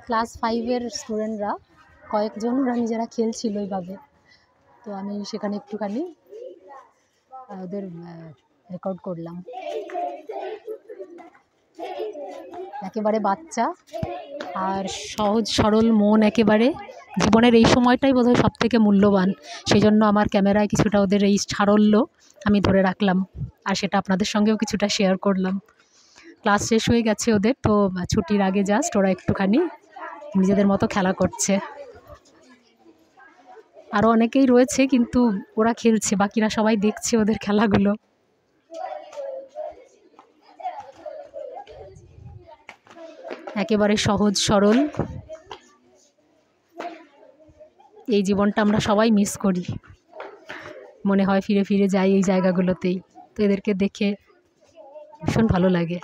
Class 5-এর স্টুডেন্টরা কয়েকজন ওরা নিজেরা খেলছিল এইভাবে। তো আমি সেখানে একটুখানি ওদের রেকর্ড করলাম। একেবারে বাচ্চা আর সহজ সরল মন, একেবারে জীবনের এই সময়টাই বোধহয় সব থেকে মূল্যবান। সেই জন্য আমার ক্যামেরায় কিছুটা ওদের এই সারল্য আমি ধরে রাখলাম, আর সেটা আপনাদের সঙ্গেও কিছুটা শেয়ার করলাম। ক্লাস শেষ হয়ে গেছে ওদের, তো ছুটির আগে জাস্ট ওরা একটুখানি নিজেদের মতো খেলা করছে। আরও অনেকেই রয়েছে, কিন্তু ওরা খেলছে, বাকিরা সবাই দেখছে ওদের খেলাগুলো। একেবারে সহজ সরল এই জীবনটা আমরা সবাই মিস করি, মনে হয় ফিরে ফিরে যাই এই জায়গাগুলোতেই। তো এদেরকে দেখে ভীষণ ভালো লাগে।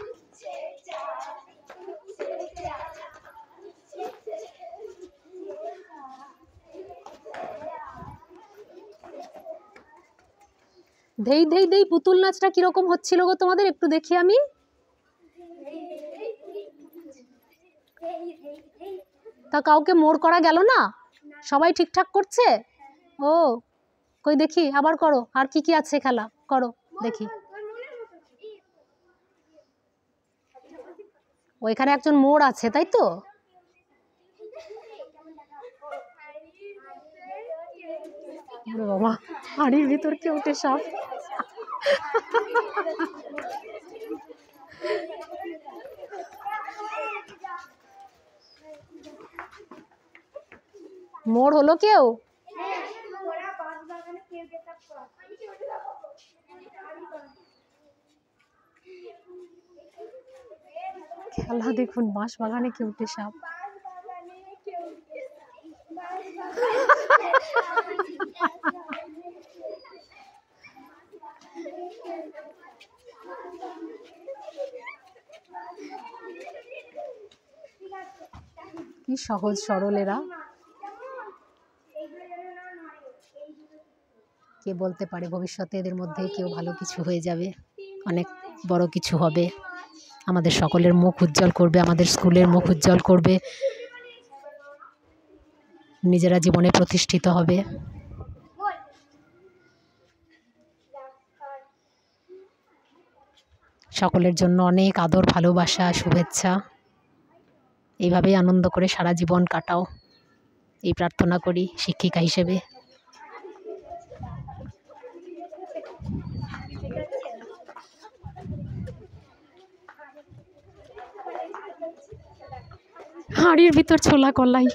ধেই ধেই ধেই পুতুল নাচটা কিরকম হচ্ছিল গো তোমাদের, একটু দেখি আমি। তা কাউকে মোড় করা গেল না? সবাই ঠিকঠাক করছে? ও কই দেখি, আবার করো। আর কি কি আছে খেলা, করো দেখি। ওইখানে একজন মোড় আছে, তাই তো? বাবা, হাড়ির ভিতর কে উঠে সাপ। মোড় হলো কেউ? খেলা দেখুন, বাঁশ বাগানে কেউ উঠে সাপ। কি সহজ সরল এরা, কে বলতে পারে ভবিষ্যতে এদের মধ্যে কেউ ভালো কিছু হয়ে যাবে, অনেক বড় কিছু হবে, আমাদের সকলের মুখ উজ্জ্বল করবে, আমাদের স্কুলের মুখ উজ্জ্বল করবে, নিজেরা জীবনে প্রতিষ্ঠিত হবে। সকলের জন্য অনেক আদর, ভালোবাসা, শুভেচ্ছা। এইভাবেই আনন্দ করে সারা জীবন কাটাও, এই প্রার্থনা করি শিক্ষিকা হিসেবে। হাড়ির ভিতর ছোলা কলাই।